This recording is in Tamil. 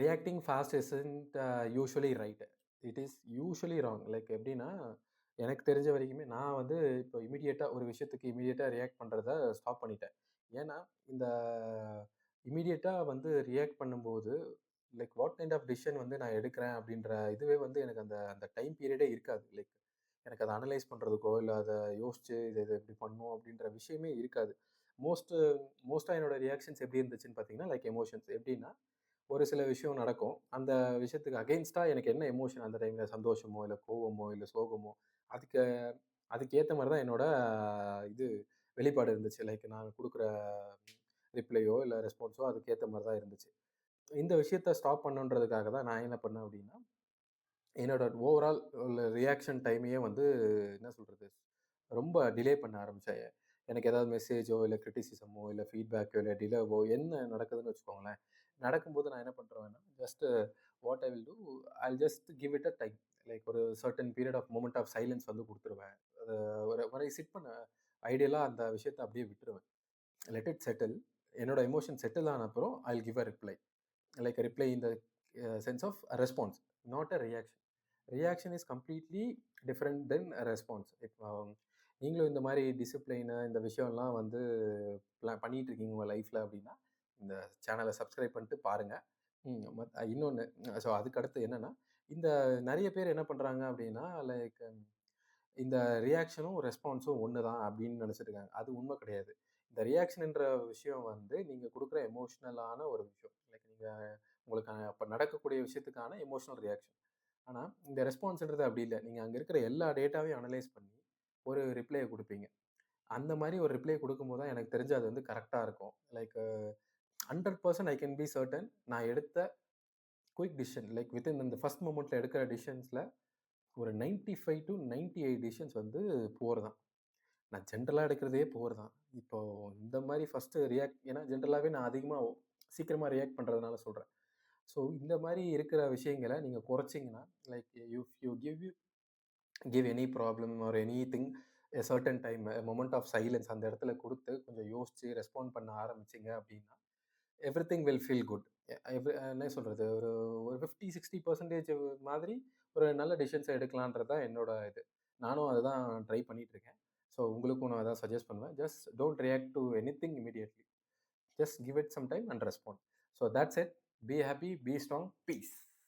Reacting fast isn't usually right. It is usually wrong. Like எப்படின்னா, எனக்கு தெரிஞ்ச வரைக்குமே நான் வந்து இப்போ இமிடியேட்டா ஒரு விஷயத்துக்கு இமிடியேட்டா ரியாக்ட் பண்றத ஸ்டாப் பண்ணிட்டேன். ஏன்னா, இந்த இமிடியேட்டா வந்து ரியாக்ட் பண்ணும்போது, like what kind of decision வந்து நான் எடுக்கிறேன் அப்படின்ற இதுவே வந்து எனக்கு அந்த அந்த டைம் பீரியடே இருக்காது. லைக் எனக்கு அத அனலைஸ் பண்றதுக்கோ, இல்ல அத யோசிச்சு இத இத இப்படி பண்ணணும் அப்படின்ற விஷயமே இருக்காது. மோஸ்ட்டு மோஸ்ட்டா என்னோட ரியாக்ஷன்ஸ் எப்படி இருந்துச்சுன்னு பார்த்தீங்கன்னா, லைக் எமோஷன்ஸ் எப்படின்னா, ஒரு சில விஷயம் நடக்கும். அந்த விஷயத்துக்கு அகைன்ஸ்ட்டா எனக்கு என்ன எமோஷன் அந்த டைம்ல சந்தோஷமோ, இல்ல கோவமோ, இல்ல சோகமோ, அதுக்கு அதுக்கு ஏத்த மாரி தான் என்னோட இது வெளிப்பாடு இருந்துச்சு. லைக் நான் குடுக்குற ரிப்ளையோ, இல்ல ரெஸ்பான்ஸோ அதுக்கேத்த மாரி தான் இருந்துச்சு. இந்த விஷயத்த ஸ்டாப் பண்ணணுன்றதுக்காக தான் நான் என்ன பண்ணேன் அப்டின்னா, என்னோட ஓவரால் உள்ள ரியாக்ஷன் டைமையே வந்து என்ன சொல்றது? ரொம்ப டிலே பண்ண ஆரம்பிச்சேன். எனக்கு ஏதாவது மெசேஜோ, இல்ல கிரிட்டிசிசமோ, இல்ல ஃபீட்பேக்கோ, இல்ல டிலேவோ என்ன நடக்குதுன்னு வச்சுக்கோங்களேன். நடக்கும்போது நான் என்ன பண்ருவேன்னா, just what I will do, I'll just give it a time. Like ஒரு certain period of moment of silence வந்து குடுத்துருவேன். அத ஒரு ஒரு சிட் பண்ண ஐடியலா அந்த விஷயத்த அப்படியே விட்டுருவேன். Let it settle. என்னோட எமோஷன் செட்டில் ஆன அப்புறம் I'll give a reply. Like a reply in the sense of a response, not a reaction. Reaction is completely different than a response. இப்போ நீங்களும் இந்த மாதிரி டிசிப்ளினு இந்த விஷயம்லாம் வந்து பண்ணிட்டு இருக்கீங்க உங்கள் லைஃப்பில் அப்படின்னா, இந்த சேனலை சப்ஸ்கிரைப் பண்ணிட்டு பாருங்கள். இன்னொன்று, ஸோ அதுக்கடுத்து என்னென்னா, இந்த நிறைய பேர் என்ன பண்ணுறாங்க அப்படின்னா, லைக் இந்த ரியாக்ஷனும் ரெஸ்பான்ஸும் ஒன்று தான் அப்படின்னு நினச்சிட்டு இருக்காங்க. அது உண்மை கிடையாது. இந்த ரியாக்ஷன்ன்ற விஷயம் வந்து நீங்கள் கொடுக்குற எமோஷ்னலான ஒரு விஷயம். லைக் நீங்கள் உங்களுக்கு அப்போ நடக்கக்கூடிய விஷயத்துக்கான எமோஷனல் ரியாக்ஷன். ஆனால் இந்த ரெஸ்பான்ஸ்ன்றது அப்படி இல்லை. நீங்கள் அங்கே இருக்கிற எல்லா டேட்டாவையும் அனலைஸ் பண்ணி ஒரு ரிப்ளையை கொடுப்பீங்க. அந்த மாதிரி ஒரு ரிப்ளை கொடுக்கும்போது தான் எனக்கு தெரிஞ்சு அது வந்து கரெக்டாக இருக்கும். Like 100% I can be certain நான் எடுத்த குயிக் டிசிஷன் லைக் வித்தின் இந்த ஃபர்ஸ்ட் மூமெண்ட்டில் எடுக்கிற டிசிஷன்ஸில் ஒரு 95 to 98 டிசிஷன்ஸ் வந்து புவர் தான். நான் ஜென்ரலா எடுக்கிறதே புவர் தான். இப்போ இந்த மாரி ஃபர்ஸ்ட்டு ஏன்னா ஜென்ரலாவே நான் அதிகமா சீக்கிரமா ரியாக்ட் பண்றதுனால சொல்றேன். ஸோ இந்த மாரி இருக்கிற விஷயங்கள நீங்க குறைச்சீங்கன்னா, like if you give any problem or anything a certain time, moment of silence அந்த இடத்துல குடுத்து கொஞ்சம் யோசிச்சு ரெஸ்பாண்ட் பண்ண ஆரம்பிச்சீங்க அப்படின்னா, எவ்ரிதிங் வில் ஃபீல் குட். என்ன சொல்றது? ஒரு ஒரு 50, 60% மாதிரி ஒரு நல்ல டிசிஷன்ஸ எடுக்கலான்றது தான் என்னோட இது. நானும் அதுதான் ட்ரை பண்ணிட்டு இருக்கேன். ஸோ உங்களுக்கும் நான் அதான் சஜெஸ்ட் பண்ணுவேன். Just don't react to anything immediately. Just give it some time and respond. So that's it. Be happy, be strong, piece.